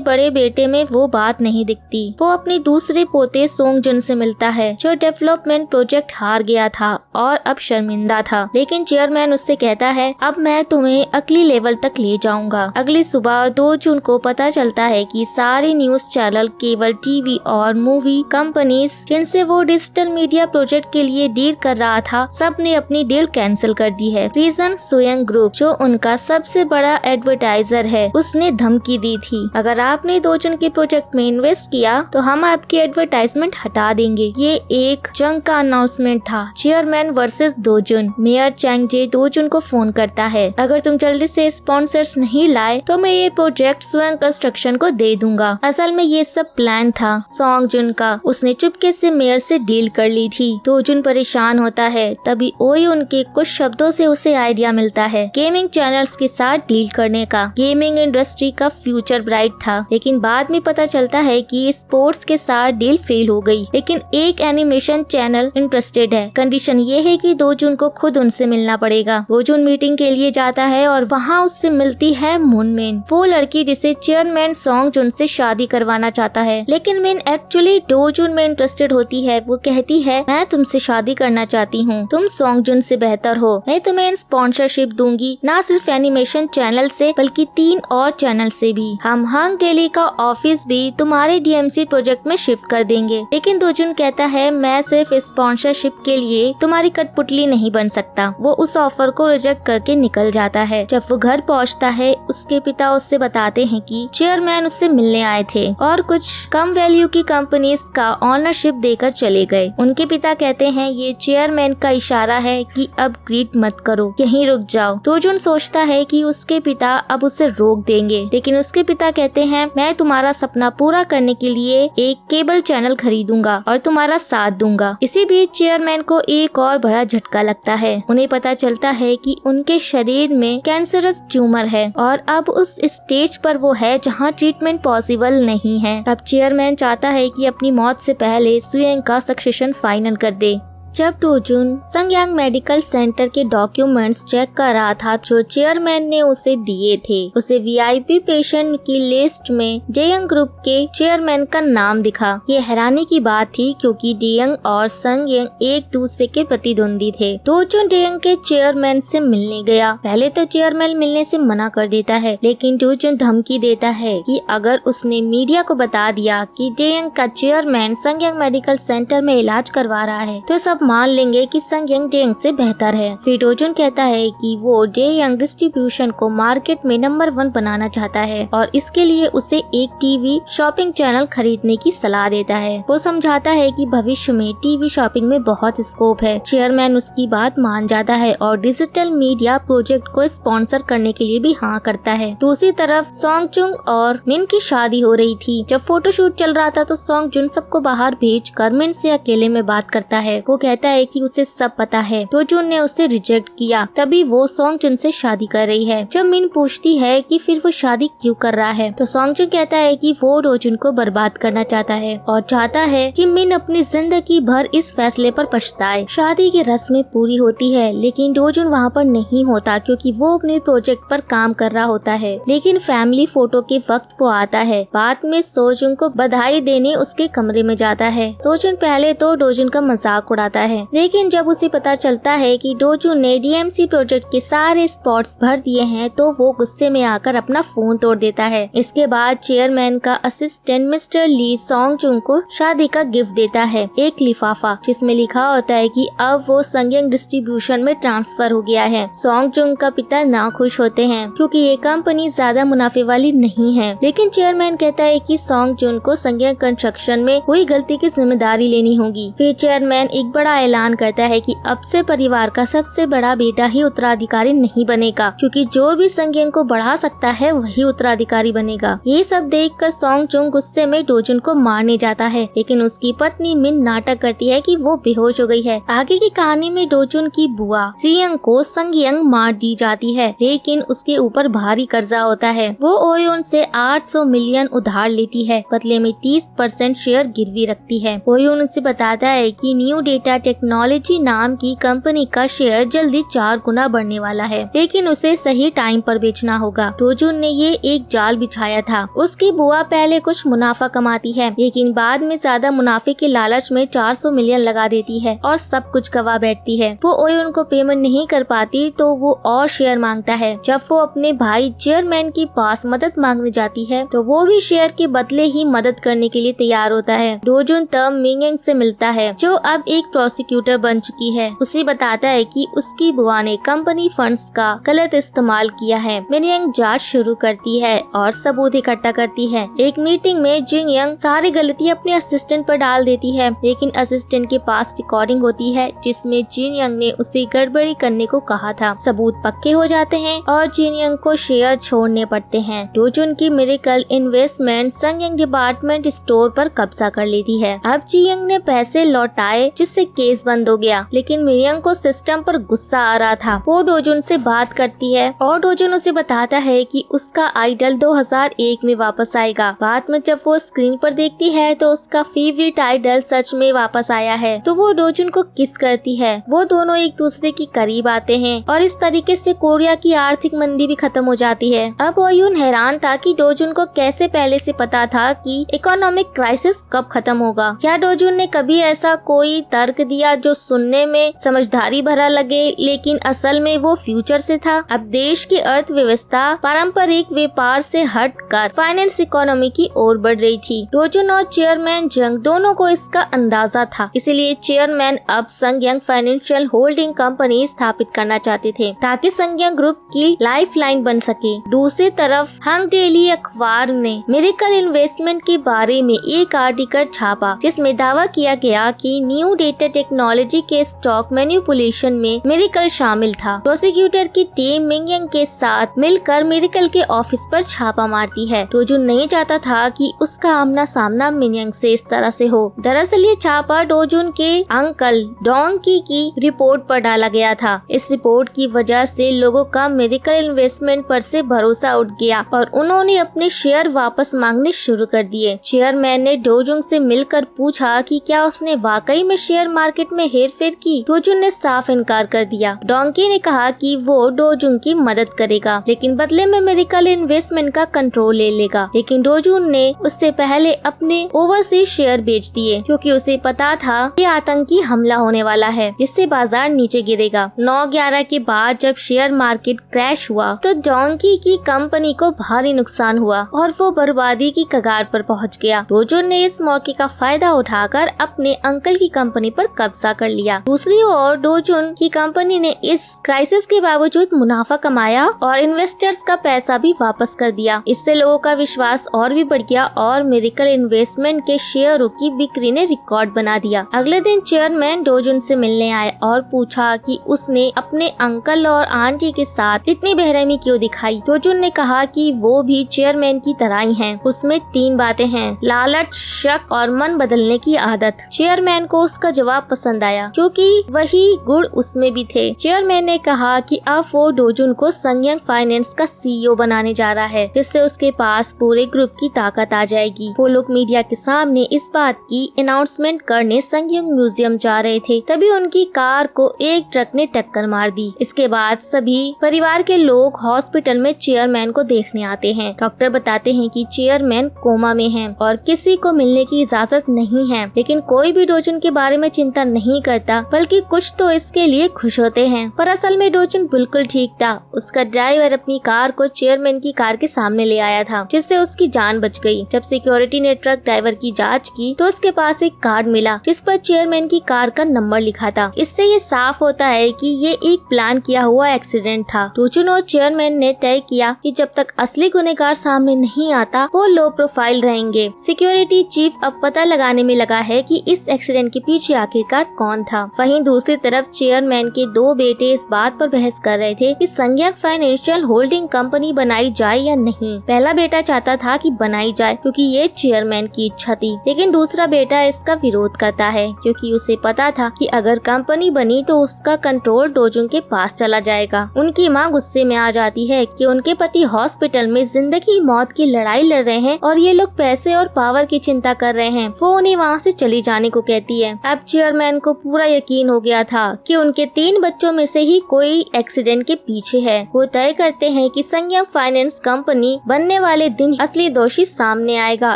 बड़े बेटे में वो बात नहीं दिखती। वो अपने दूसरे पोते सोंगजुन से मिलता है जो डेवलपमेंट प्रोजेक्ट हार गया था और अब शर्मिंदा था, लेकिन चेयरमैन उससे कहता है अब मैं तुम्हें अगली लेवल तक ले जाऊंगा। अगली सुबह 2 जून को पता चलता है कि सारे न्यूज चैनल, केबल टीवी और मूवी कंपनीज जिनसे वो डिजिटल मीडिया प्रोजेक्ट के लिए डील कर रहा था, सब ने अपनी डील कैंसिल कर दी है। रीजन सुयंग ग्रुप जो उनका सबसे बड़ा एडवर्टाइजर है, उसने धमकी दी थी अगर आपने 2 जून के प्रोजेक्ट में इन्वेस्ट किया तो हम आपकी एडवर्टाइजमेंट हटा देंगे। ये एक जंग का अनाउंसमेंट था, चेयरमैन वर्सेस 2 जून। मेयर चैंगजे 2 जून को फोन करता है अगर तुम जल्दी से स्पॉन्सर्स नहीं लाए तो मैं ये प्रोजेक्ट स्वयं कंस्ट्रक्शन को दे दूंगा। असल में ये सब प्लान था सोंगजुन का, उसने चुपके से मेयर से डील कर ली थी। 2 जून परेशान होता है, तभी ओयुन के कुछ शब्दों से उसे आइडिया मिलता है गेमिंग चैनल्स के साथ डील करने का। गेमिंग इंडस्ट्री का फ्यूचर ब्राइट था, लेकिन बाद में पता चलता है कि स्पोर्ट्स के साथ डील फेल हो गई, लेकिन एक एनिमेशन चैनल इंटरेस्टेड है। कंडीशन ये है कि 2 जून को खुद उनसे मिलना पड़ेगा। 2 जून मीटिंग के लिए जाता है और वहाँ उससे मिलती है मुनमिन, वो लड़की जिसे चेयरमैन सोंगजुन से शादी करवाना चाहता है, लेकिन मिन एक्चुअली 2 जून में इंटरेस्टेड होती है। वो कहती है मैं तुमसे शादी करना चाहती हूँ, तुम सोंगजुन से बेहतर हो, मैं तुम्हें स्पॉन्सरशिप दूंगी, न सिर्फ एनिमेशन चैनल से बल्कि 3 और चैनल से भी। हम हंग डेली का ऑफिस भी तुम्हारे डीएमसी प्रोजेक्ट में शिफ्ट कर देंगे। लेकिन 2 जून कहता है मैं सिर्फ स्पॉन्सरशिप के लिए तुम्हारी कठपुतली नहीं बन सकता। वो उस ऑफर को रिजेक्ट करके निकल जाता है। जब वो घर पहुंचता है, उसके पिता उससे बताते हैं कि चेयरमैन उससे मिलने आए थे और कुछ कम वैल्यू की कंपनीज का ऑनरशिप देकर चले गए। उनके पिता कहते हैं ये चेयरमैन का इशारा है कि अब ग्रीड मत करो, यहीं रुक जाओ। 2 जून सोचता है कि उसके पिता अब उसे रोक देंगे, लेकिन उसके पिता कहते हैं मैं तुम्हारा सपना पूरा करने के लिए एक केबल चैनल खरीदूंगा और तुम्हारा साथ दूंगा। इसी बीच चेयरमैन को एक और बड़ा झटका लगता है। उन्हें पता चलता है कि उनके शरीर में कैंसरस ट्यूमर है और अब उस स्टेज पर वो है जहां ट्रीटमेंट पॉसिबल नहीं है। अब चेयरमैन चाहता है कि अपनी मौत से पहले सुयंग का सक्सेशन फाइनल कर दे। जब 2 जून संगयांग मेडिकल सेंटर के डॉक्यूमेंट्स चेक कर रहा था जो चेयरमैन ने उसे दिए थे, उसे वीआईपी पेशेंट की लिस्ट में डेयंग ग्रुप के चेयरमैन का नाम दिखा। ये हैरानी की बात थी क्योंकि डेयंग और संगयांग एक दूसरे के प्रतिद्वंदी थे। 2 जून डेयंग के चेयरमैन से मिलने गया। पहले तो चेयरमैन मिलने से मना कर देता है, लेकिन 2 जून धमकी देता है कि अगर उसने मीडिया को बता दिया कि डेयंग का चेयरमैन संगयांग मेडिकल सेंटर में इलाज करवा रहा है तो सब मान लेंगे कि संगयांग डेयंग से बेहतर है। फिर 2 जून कहता है कि वो डेयंग डिस्ट्रीब्यूशन को मार्केट में नंबर 1 बनाना चाहता है और इसके लिए उसे एक टीवी शॉपिंग चैनल खरीदने की सलाह देता है। वो समझाता है कि भविष्य में टीवी शॉपिंग में बहुत स्कोप है। चेयरमैन उसकी बात मान जाता है और डिजिटल मीडिया प्रोजेक्ट को स्पॉन्सर करने के लिए भी हाँ करता है। दूसरी तरफ सोंगजुन और मिन की शादी हो रही थी। जब फोटोशूट चल रहा था तो सोंगजुन सबको बाहर भेज कर मिन से अकेले में बात करता है। वो कहता है कि उसे सब पता है, 2 जून ने उसे रिजेक्ट किया, तभी वो सोंगजुन से शादी कर रही है। जब मिन पूछती है कि फिर वो शादी क्यों कर रहा है तो सोंगजुन कहता है कि वो 2 जून को बर्बाद करना चाहता है और चाहता है कि मिन अपनी जिंदगी भर इस फैसले पर पछताए। शादी की रस्में पूरी होती है, लेकिन 2 जून वहाँ पर नहीं होता क्योंकि वो अपने प्रोजेक्ट पर काम कर रहा होता है। लेकिन फैमिली फोटो के वक्त वो आता है। बाद में सोंगजुन को बधाई देने उसके कमरे में जाता है। सोंगजुन पहले तो 2 जून का मजाक उड़ाता है, लेकिन जब उसे पता चलता है कि 2 जून ने डीएमसी प्रोजेक्ट के सारे स्पॉट्स भर दिए हैं तो वो गुस्से में आकर अपना फोन तोड़ देता है। इसके बाद चेयरमैन का असिस्टेंट मिस्टर ली सोंगजुन को शादी का गिफ्ट देता है, एक लिफाफा जिसमें लिखा होता है कि अब वो संगयांग डिस्ट्रीब्यूशन में ट्रांसफर हो गया है। सोंगजुन का पिता नाखुश होते हैं क्योंकि ये कंपनी ज्यादा मुनाफे वाली नहीं है, लेकिन चेयरमैन कहता है कि सोंगजुन को संगयांग कंस्ट्रक्शन में हुई गलती की जिम्मेदारी लेनी होगी। फिर चेयरमैन एक बड़ा ऐलान करता है कि अब से परिवार का सबसे बड़ा बेटा ही उत्तराधिकारी नहीं बनेगा, क्योंकि जो भी संगयांग को बढ़ा सकता है वही उत्तराधिकारी बनेगा। ये सब देखकर सोंगजुन गुस्से में 2 जून को मारने जाता है, लेकिन उसकी पत्नी मिन नाटक करती है कि वो बेहोश हो गई है। आगे की कहानी में 2 जून की बुआ सियंग को संगयांग मार दी जाती है, लेकिन उसके ऊपर भारी कर्जा होता है। वो ओयुन से 800 मिलियन उधार लेती है, बदले में 30% शेयर गिरवी रखती है। ओयुन उससे बताता है कि न्यू डेटा डेटा टेक्नोलॉजी नाम की कंपनी का शेयर जल्दी 4 गुना बढ़ने वाला है, लेकिन उसे सही टाइम पर बेचना होगा। डोजुन ने ये एक जाल बिछाया था। उसकी बुआ पहले कुछ मुनाफा कमाती है, लेकिन बाद में ज्यादा मुनाफे के लालच में 400 मिलियन लगा देती है और सब कुछ गवा बैठती है। वो ओयुन को पेमेंट नहीं कर पाती तो वो और शेयर मांगता है। जब वो अपने भाई चेयरमैन के पास मदद मांगने जाती है तो वो भी शेयर के बदले ही मदद करने के लिए तैयार होता है। डोजुन तब मिंगयंग से मिलता है, जो अब एक प्रोसिक्यूटर बन चुकी है। उसे बताता है कि उसकी बुआ ने कंपनी फंड्स का गलत इस्तेमाल किया है। मिंगयंग जांच शुरू करती है और सबूत इकट्ठा करती है। एक मीटिंग में जिंगयंग सारी गलती अपने असिस्टेंट पर डाल देती है, लेकिन असिस्टेंट के पास रिकॉर्डिंग होती है जिसमें जिंगयंग ने उसे गड़बड़ी करने को कहा था। सबूत पक्के हो जाते हैं और जिंगयंग को शेयर छोड़ने पड़ते हैं। डोजुन की मिरेकल इन्वेस्टमेंट संगयंग डिपार्टमेंट स्टोर पर कब्जा कर लेती है। अब जिंगयंग ने पैसे लौटाए जिससे केस बंद हो गया, लेकिन मिंगयंग को सिस्टम पर गुस्सा आ रहा था। वो डोजुन से बात करती है और डोजुन उसे बताता है कि उसका आइडल 2001 में वापस आएगा। बाद में जब वो स्क्रीन पर देखती है तो उसका फेवरेट आइडल सच में वापस आया है, तो वो डोजुन को किस करती है। वो दोनों एक दूसरे के करीब आते हैं और इस तरीके से कोरिया की आर्थिक मंदी भी खत्म हो जाती है। अब ओयुन हैरान था कि डोजुन को कैसे पहले से पता था कि इकोनॉमिक क्राइसिस कब खत्म होगा। क्या डोजुन ने कभी ऐसा कोई तर्क दिया जो सुनने में समझदारी भरा लगे, लेकिन असल में वो फ्यूचर से था। अब देश की अर्थव्यवस्था पारंपरिक व्यापार से हटकर फाइनेंस इकोनॉमी की ओर बढ़ रही थी। डोजुन और चेयरमैन जंग दोनों को इसका अंदाजा था, इसलिए चेयरमैन अब संगयंग फाइनेंशियल होल्डिंग कंपनी स्थापित करना चाहते थे ताकि संगयंग ग्रुप की लाइफलाइन बन सके। दूसरी तरफ हंग डेली अखबार ने मिरेकल इन्वेस्टमेंट के बारे में एक आर्टिकल छापा जिसमें दावा किया गया कि न्यू डेटा टेक्नोलॉजी के स्टॉक मैनिपुलेशन में मिरेकल शामिल था। प्रोसिक्यूटर की टीम मिंगयंग के साथ मिलकर मिरेकल के ऑफिस पर छापा मारती है। डोजुन नहीं चाहता था कि उसका आमना सामना मिंगयंग से इस तरह से हो। दरअसल ये छापा डोजुन के अंकल डोंकी की रिपोर्ट पर डाला गया था। इस रिपोर्ट की वजह से लोगों का मिरेकल इन्वेस्टमेंट पर से भरोसा उठ गया और उन्होंने अपने शेयर वापस मांगने शुरू कर दिए। चेयरमैन ने डोजुन से मिलकर पूछा कि क्या उसने वाकई में शेयर मार्केट में हेरफेर की। डोजुन ने साफ इनकार कर दिया। डोंकी ने कहा कि वो डोजुन की मदद करेगा, लेकिन बदले में मिरेकल इन्वेस्टमेंट का कंट्रोल ले लेगा। लेकिन डोजुन ने उससे पहले अपने ओवरसीज शेयर बेच दिए, क्योंकि उसे पता था कि आतंकी हमला होने वाला है जिससे बाजार नीचे गिरेगा। 9/11 के बाद जब शेयर मार्केट क्रैश हुआ तो डोंकी की कंपनी को भारी नुकसान हुआ और वो बर्बादी की कगार पर पहुंच गया। डोजुन ने इस मौके का फायदा उठाकर अपने अंकल की कंपनी पर कब्जा कर लिया। दूसरी ओर डोजुन की कंपनी ने इस क्राइसिस के बावजूद मुनाफा कमाया और इन्वेस्टर्स का पैसा भी वापस कर दिया। इससे लोगों का विश्वास और भी बढ़ गया और मिरेकल इन्वेस्टमेंट के शेयरों की बिक्री ने रिकॉर्ड बना दिया। अगले दिन चेयरमैन डोजुन से मिलने आए और पूछा कि उसने अपने अंकल और आंटी के साथ इतनी बेरहमी क्यों दिखाई। डोजुन ने कहा कि वो भी चेयरमैन की तरह ही हैं। उसमें 3 बातें हैं: लालच, शक और मन बदलने की आदत। चेयरमैन को उसका जवाब पसंद आया क्योंकि वही गुण उसमें भी थे। चेयरमैन ने कहा कि अब वो डोजुन को संगयंग फाइनेंस का सीईओ बनाने जा रहा है, जिससे उसके पास पूरे ग्रुप की ताकत आ जाएगी। वो लोग मीडिया के सामने इस बात की अनाउंसमेंट करने संगयंग म्यूजियम जा रहे थे, तभी उनकी कार को एक ट्रक ने टक्कर मार दी। इसके बाद सभी परिवार के लोग हॉस्पिटल में चेयरमैन को देखने आते हैं। डॉक्टर बताते हैं कि चेयरमैन कोमा में हैं और किसी को मिलने की इजाजत नहीं है, लेकिन कोई भी डोजुन के बारे में चिंता नहीं करता, बल्कि कुछ तो इसके लिए खुश होते हैं। पर असल में डोजुन बिल्कुल ठीक था। उसका ड्राइवर अपनी कार को चेयरमैन की कार के सामने ले आया था, जिससे उसकी जान बच गई। जब सिक्योरिटी ने ट्रक ड्राइवर की जांच की तो उसके पास एक कार्ड मिला जिस पर चेयरमैन की कार का नंबर लिखा था। इससे ये साफ होता है कि ये एक प्लान किया हुआ एक्सीडेंट था। डोजुन और चेयरमैन ने तय किया कि जब तक असली गुनहगार सामने नहीं आता वो लो प्रोफाइल रहेंगे। सिक्योरिटी चीफ अब पता लगाने में लगा है कि इस एक्सीडेंट के पीछे आखिरकार कौन था। वहीं दूसरी तरफ चेयरमैन के 2 बेटे इस बात पर बहस कर रहे थे कि संगयंग फाइनेंशियल होल्डिंग कंपनी बनाई जाए या नहीं। पहला बेटा चाहता था कि बनाई जाए क्योंकि ये चेयरमैन की इच्छा थी, लेकिन दूसरा बेटा इसका विरोध करता है क्योंकि उसे पता था कि अगर कंपनी बनी तो उसका कंट्रोल डोजुन के पास चला जाएगा। उनकी माँ गुस्से में आ जाती है कि उनके पति हॉस्पिटल में जिंदगी मौत की लड़ाई लड़ रहे हैं और ये लोग पैसे और पावर की चिंता कर रहे हैं। वो उन्हें वहाँ से चली जाने को कहती है। अब चेयरमैन को पूरा यकीन हो गया था कि उनके 3 बच्चों में से ही कोई एक्सीडेंट के पीछे है। वो तय करते हैं कि संयम फाइनेंस कंपनी बनने वाले दिन असली दोषी सामने आएगा,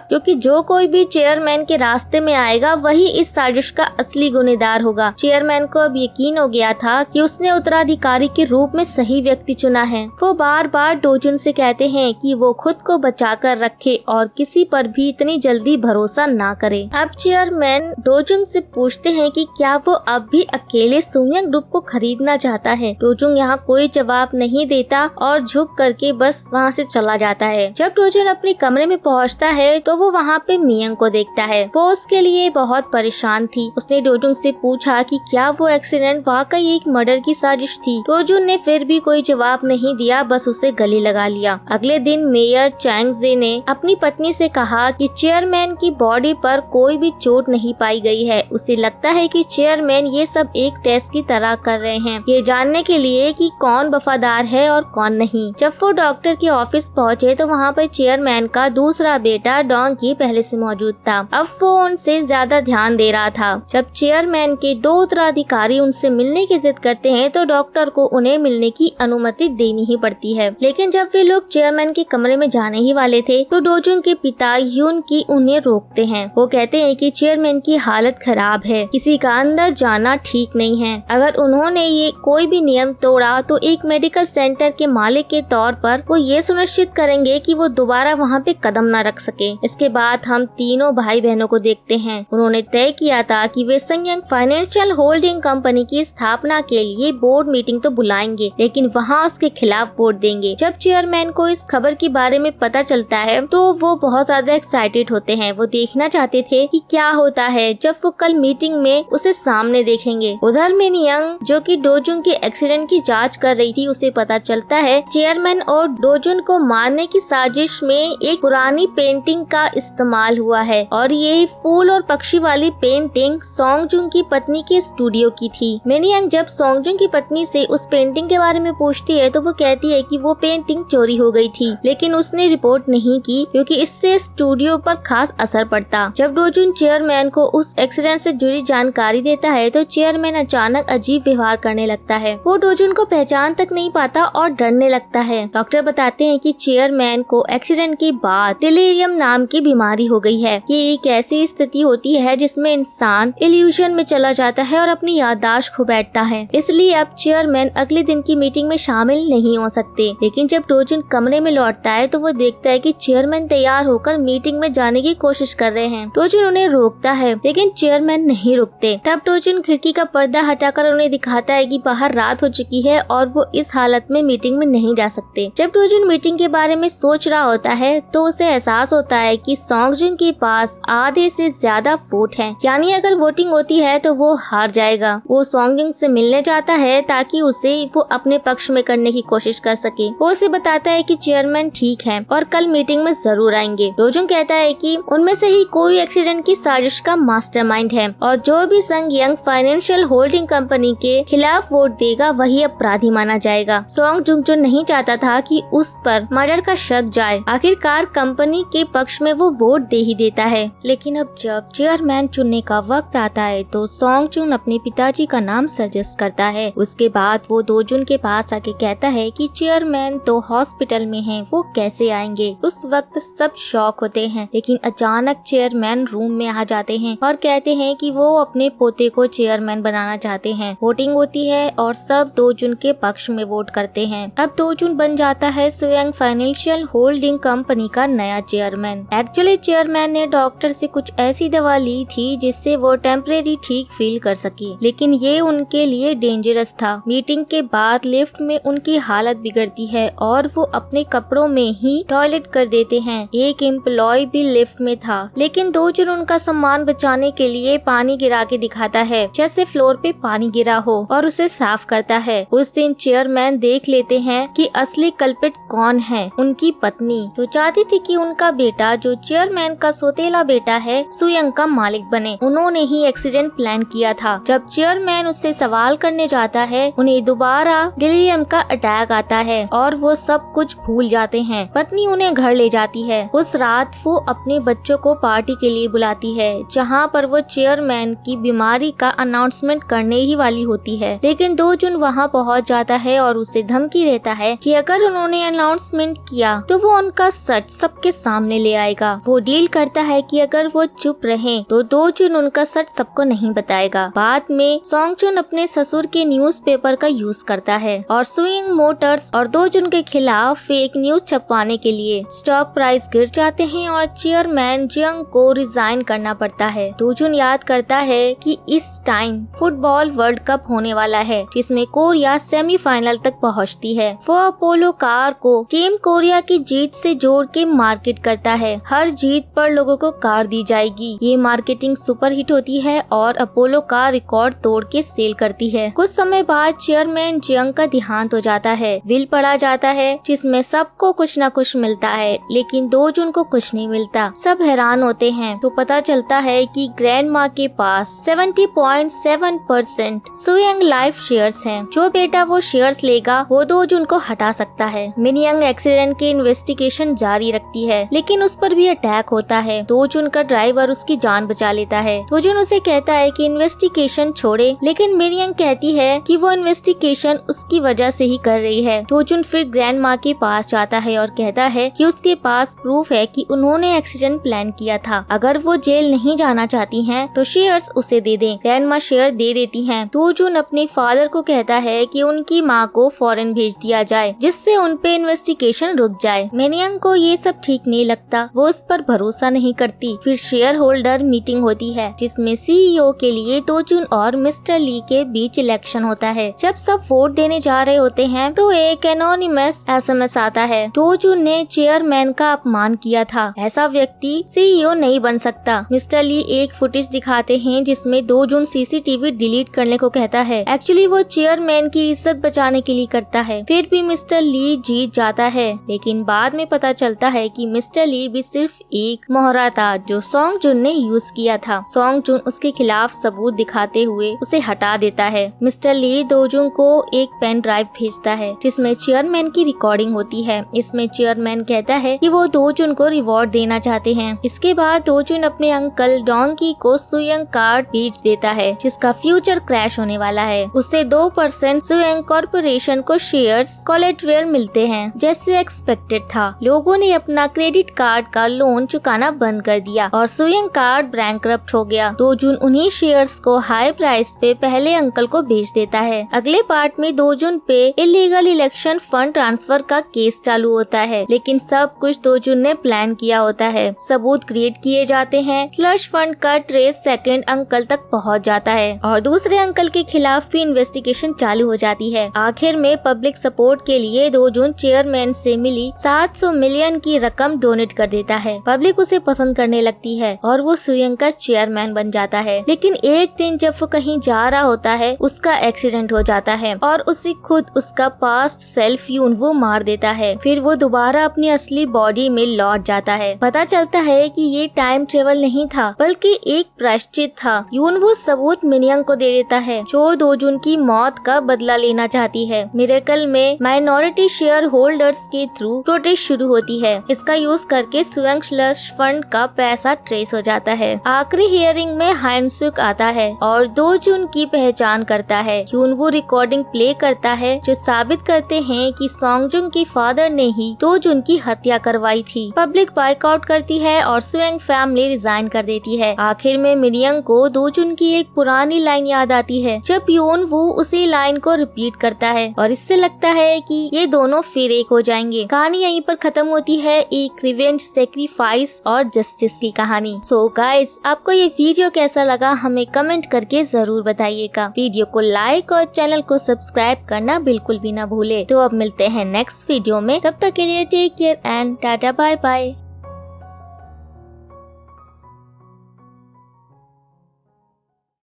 क्योंकि जो कोई भी चेयरमैन के रास्ते में आएगा वही इस साजिश का असली गुनेगार होगा। चेयरमैन को अब यकीन हो गया था कि उसने उत्तराधिकारी के रूप में सही व्यक्ति चुना है। वो बार बार डोजुन से कहते हैं कि वो खुद को बचा कर रखे और किसी पर भी इतनी जल्दी भरोसा ना करे। अब चेयरमैन डोजुन से पूछते हैं कि क्या वो अब भी अकेले सुयंग ग्रुप को खरीदना चाहता है। डोजुन यहाँ कोई जवाब नहीं देता और झुक करके बस वहाँ से चला जाता है। जब डोजुन अपने कमरे में पहुँचता है तो वो वहाँ पे मियंग को देखता है। वो उसके लिए बहुत परेशान थी। उसने डोजुन से पूछा कि क्या वो एक्सीडेंट वाकई एक मर्डर की साजिश थी। डोजुन ने फिर भी कोई जवाब नहीं दिया, बस उसे गले लगा लिया। अगले दिन मेयर चैंगजे ने अपनी पत्नी से कहा कि चेयरमैन की बॉडी पर कोई भी चोट नहीं पाई गई है। उसे लगता है कि चेयरमैन ये सब एक टेस्ट की तरह कर रहे हैं, ये जानने के लिए कि कौन वफादार है और कौन नहीं। जब वो डॉक्टर के ऑफिस पहुँचे तो वहाँ पर चेयरमैन का दूसरा बेटा डोंकी पहले से मौजूद था। अब वो उनसे ज्यादा ध्यान दे रहा था। जब चेयरमैन के 2 उत्तराधिकारी उनसे मिलने की जिद करते हैं तो डॉक्टर को उन्हें मिलने की अनुमति देनी ही पड़ती है। लेकिन जब वे लोग चेयरमैन के कमरे में जाने ही वाले थे तो डोजुन के पिता यून की उन्हें रोकते हैं। वो कहते हैं कि चेयरमैन की हालत खराब है, किसी का अंदर जाना ठीक नहीं है। अगर उन्होंने ये कोई भी नियम तोड़ा तो एक मेडिकल सेंटर के मालिक के तौर पर वो ये सुनिश्चित करेंगे कि वो दोबारा वहाँ पे कदम न रख सके। इसके बाद हम तीनों भाई बहनों को देखते हैं। उन्होंने तय किया था कि वे संयंग फाइनेंशियल होल्डिंग कंपनी की स्थापना के लिए बोर्ड मीटिंग तो बुलाएंगे, लेकिन वहाँ उसके खिलाफ वोट देंगे। जब चेयरमैन को इस खबर के बारे में पता चलता है तो वो बहुत ज्यादा एक्साइटेड होते हैं। वो देखना चाहते थे कि क्या होता है जब वो कल मीटिंग में उसे सामने देखेंगे। उधर मिनियंग जो कि डोजुन के एक्सीडेंट की जांच कर रही थी, उसे पता चलता है चेयरमैन और डोजुन को मारने की साजिश में एक पुरानी पेंटिंग का इस्तेमाल हुआ है और ये फूल और पक्षी वाली पेंटिंग सोंगजुंग की पत्नी के स्टूडियो की थी। मिनियंग जब सोंगजुंग की पत्नी से उस पेंटिंग के बारे में पूछती है तो वो कहती है कि वो पेंटिंग चोरी हो गई थी, लेकिन उसने रिपोर्ट नहीं की क्योंकि इससे स्टूडियो पर खास असर पड़ता। जब डोजुन चेयरमैन को उस एक्सीडेंट से जुड़ी जानकारी देता है तो चेयरमैन अचानक अजीब व्यवहार करने लगता है। वो डोजुन को पहचान तक नहीं पाता और डरने लगता है। डॉक्टर बताते हैं कि चेयरमैन को एक्सीडेंट के बाद डिलीरियम नाम की बीमारी हो गई है। ये एक ऐसी स्थिति होती है जिसमें इंसान इल्यूजन में चला जाता है और अपनी याददाश्त खो बैठता है। इसलिए अब चेयरमैन अगले दिन की मीटिंग में शामिल नहीं हो सकते। लेकिन जब डोजुन कमरे में लौटता है तो वो देखता है कि चेयरमैन तैयार होकर मीटिंग में जाने की कोशिश कर रहे हैं। डोजुन उन्हें रोकता है लेकिन चेयरमैन नहीं रुकते। तब डोजुन खिड़की का पर्दा हटाकर उन्हें दिखाता है कि बाहर रात हो चुकी है और वो इस हालत में मीटिंग में नहीं जा सकते। जब डोजुन मीटिंग के बारे में सोच रहा होता है तो उसे एहसास होता है कि सोंगजुंग के पास आधे से ज्यादा वोट हैं, यानी अगर वोटिंग होती है तो वो हार जाएगा। वो सोंगजुंग से मिलने जाता है ताकि उसे वो अपने पक्ष में करने की कोशिश कर सके। वो उसे बताता है कि चेयरमैन ठीक है और कल मीटिंग में जरूर आएंगे। डोजुंग कहता है कि उनमें से ही कोई एक्सीडेंट की साजिश का मास्टरमाइंड है और जो भी संयंग फाइनेंशियल होल्डिंग कंपनी के खिलाफ वोट देगा वही अपराधी माना जाएगा। सोंगजुंग जो नहीं चाहता था कि उस पर मर्डर का शक जाए, आखिरकार कंपनी के पक्ष में वो वोट दे ही देता है। लेकिन अब जब चेयरमैन चुनने का वक्त आता है तो सोंगजुन अपने पिताजी का नाम सजेस्ट करता है। उसके बाद वो डोजुन के पास आके कहता है कि चेयरमैन तो हॉस्पिटल में हैं, वो कैसे आएंगे। उस वक्त सब शॉक होते हैं, लेकिन अचानक चेयरमैन रूम में आ जाते हैं और कहते हैं कि वो अपने पोते को चेयरमैन बनाना चाहते हैं। वोटिंग होती है और सब डोजुन के पक्ष में वोट करते हैं। अब डोजुन बन जाता है संयंग फाइनेंशियल होल्डिंग कंपनी का नया चेयरमैन। एक्चुअली चेयरमैन ने डॉक्टर से कुछ ऐसी दवा ली थी जिससे वो टेम्परेरी ठीक फील कर सके, लेकिन ये उनके लिए डेंजरस था। मीटिंग के बाद लिफ्ट में उनकी हालत बिगड़ती है और वो अपने कपड़ों में ही टॉयलेट कर देते हैं। एक एम्प्लॉय भी लिफ्ट में था, लेकिन डोजुन उनका सामान बचाने के लिए पानी गिरा के दिखाता है जैसे फ्लोर पे पानी गिरा हो और उसे साफ करता है। उस दिन चेयरमैन देख लेते हैं कि असली कल्प्रिट कौन है। उनकी पत्नी तो चाहती थी कि उनका बेटा जो चेयरमैन का सोतेला बेटा है सुयंग का मालिक बने। उन्होंने ही एक्सीडेंट प्लान किया था। जब चेयरमैन उससे सवाल करने जाता है उन्हें दोबारा डिलीरियम का अटैक आता है और वो सब कुछ भूल जाते हैं। पत्नी उन्हें घर ले जाती है। उस रात वो अपने बच्चों को पार्टी के लिए बुलाती है जहाँ पर वो चेयरमैन की बीमारी का अनाउंसमेंट करने ही वाली होती है, लेकिन दोजुन वहाँ पहुँच जाता है और उसे धमकी देता है कि अगर उन्होंने अनाउंसमेंट किया तो वो उनका सच सबके सामने ले आएगा। वो डील करता है कि अगर वो चुप रहे तो दोजुन उनका सच सबको नहीं बताएगा। बाद में सोंगजुन अपने ससुर के न्यूज़पेपर का यूज करता है और स्विंग मोटर्स और दोजुन के खिलाफ फेक न्यूज छपवाने के लिए स्टॉक प्राइस गिर जाते हैं और चेयरमैन जियांग को रिजाइन करना पड़ता है। दोजुन याद करता है कि इस टाइम फुटबॉल वर्ल्ड कप होने वाला है जिसमें कोरिया सेमीफाइनल तक पहुंचती है। वो अपोलो कार को टीम कोरिया की जीत से जोड़ के मार्केट करता है। हर जीत पर लोगों को कार दी जाएगी। ये मार्केटिंग सुपर हिट होती है और अपोलो कार रिकॉर्ड तोड़ के सेल करती है। कुछ समय बाद चेयरमैन जियांग का देहांत हो जाता है। विल पढ़ा जाता है जिसमें सबको कुछ न कुछ मिलता है, लेकिन दोजुन को कुछ नहीं मिलता। सब हैरान होते हैं तो पता चलता है कि ग्रैंड माँ के पास 70.7% सुयंग लाइफ शेयर्स हैं। जो बेटा वो शेयर्स लेगा वो दोजुन को हटा सकता है। मिनयंग एक्सीडेंट की इन्वेस्टिगेशन जारी रखती है, लेकिन उस पर भी अटैक होता है। दोजुन का ड्राइवर उसकी जान बचा लेता है। दोजुन उसे कहता है कि इन्वेस्टिगेशन छोड़े, लेकिन मिनयंग कहती है कि वो इन्वेस्टिगेशन उसकी वजह से ही कर रही है। दोजुन फिर ग्रैंड माँ के पास जाता है और कहता है कि उसके पास प्रूफ है कि उन्होंने एक्सीडेंट प्लान किया था। अगर वो जेल नहीं जाना चाहती हैं तो शेयर्स उसे दे दें। ग्रैंड माँ शेयर दे देती हैं। दोजुन अपने फादर को कहता है कि उनकी माँ को फॉरेन भेज दिया जाए जिससे उन पे इन्वेस्टिगेशन रुक जाए। मिनयंग को ये सब ठीक नहीं लगता। वो उस पर भरोसा नहीं करती। फिर शेयर होल्डर मीटिंग होती है जिसमें सीईओ के लिए दोजुन और मिस्टर ली के बीच इलेक्शन होता है। जब सब वोट देने जा रहे होते हैं तो एक एनोनिमस एसएमएस आता है। दोजुन ने चेयरमैन का अपमान किया था। ऐसा व्यक्ति सीईओ नहीं बन सकता। मिस्टर ली एक फुटेज दिखाते हैं जिसमें दोजुन सीसीटीवी डिलीट करने को कहता है। एक्चुअली वो चेयरमैन की इज्जत बचाने के लिए करता है। फिर भी मिस्टर ली जीत जाता है, लेकिन बाद में पता चलता है कि मिस्टर ली भी सिर्फ एक मोहरा था जो सोंगजुन ने यूज किया था। सोंगजुन उसके खिलाफ सबूत दिखाते हुए उसे हटा देता है। मिस्टर ली दोजुन को एक पेन ड्राइव भेजता है जिसमें चेयरमैन की रिकॉर्डिंग होती है। इसमें चेयरमैन कहता है कि वो दोजुन को रिवॉर्ड देना चाहते हैं। इसके बाद दोजुन अपने अंकल डोंकी को सुयंग कार्ड भेज देता है जिसका फ्यूचर क्रैश होने वाला है। उससे 2% सुयंग कॉर्पोरेशन को शेयर्स कोलेटरल मिलते हैं। जैसे एक्सपेक्टेड था, लोगों ने अपना क्रेडिट कार्ड का लोन चुकाना बंद कर दिया और सुयंग कार्ड बैंकरप्ट हो गया। दोजुन उन्हीं शेयर्स को हाई प्राइस पे पहले अंकल को बेच देता है। अगले पार्ट में दोजुन पे इलीगल इलेक्शन फंड ट्रांसफर का केस चालू होता है, लेकिन सब कुछ दोजुन ने प्लान किया होता है। सबूत क्रिएट किए जाते हैं। स्लश फंड का ट्रेस सेकंड अंकल तक पहुंच जाता है और दूसरे अंकल के खिलाफ भी इन्वेस्टिगेशन चालू हो जाती है। आखिर में पब्लिक सपोर्ट के लिए दोजुन चेयरमैन से मिली 700 मिलियन की रकम डोनेट कर देता है। पब्लिक उसे पसंद करने लगती है और वो सुयंग का चेयरमैन बन जाता है। लेकिन एक दिन जब वो कहीं जा रहा होता है उसका एक्सीडेंट हो जाता है और उसे खुद उसका पास्ट सेल्फ यूनवो मार देता है। फिर वो दोबारा अपनी असली बॉडी में लौट जाता है। पता चलता है कि ये टाइम ट्रेवल नहीं था बल्कि एक प्रायश्चित था। यूनवो सबूत मिनयंग को दे देता है जो दोजुन की मौत का बदला लेना चाहती है। मिरेकल में माइनॉरिटी शेयर होल्डर्स के थ्रू प्रोटेस्ट शुरू होती है। इसका यूज करके सुयंग स्लश फंड का पैसा ट्रेस हो जाता है। आखिरी हियरिंग में हाइनसुक आता है और दोजुन की पहचान करता है। यूनवो रिकॉर्डिंग प्ले करता है जो साबित करते हैं कि सोंगजुन की फादर ने ही दोजुन की हत्या करवाई थी। पब्लिक बाइकआउट करती है और सुयंग फैमिली रिजाइन कर देती है। आखिर में मिनयंग को दोजुन की एक पुरानी लाइन याद आती है जब यूनवो उसी लाइन को रिपीट करता है और इससे लगता है कि ये दोनों फिर एक हो जाएंगे। कहानी यहीं पर खत्म होती है। एक रिवेंज, सैक्रिफाइस और जस्टिस की कहानी। सो गाइस, आपको ये वीडियो कैसा लगा हमें कमेंट करके जरूर बताइएगा। वीडियो को लाइक और चैनल को सब्सक्राइब करना बिल्कुल भी ना भूले। तो अब मिलते हैं नेक्स्ट वीडियो में। तब तक के लिए take care and tata bye bye.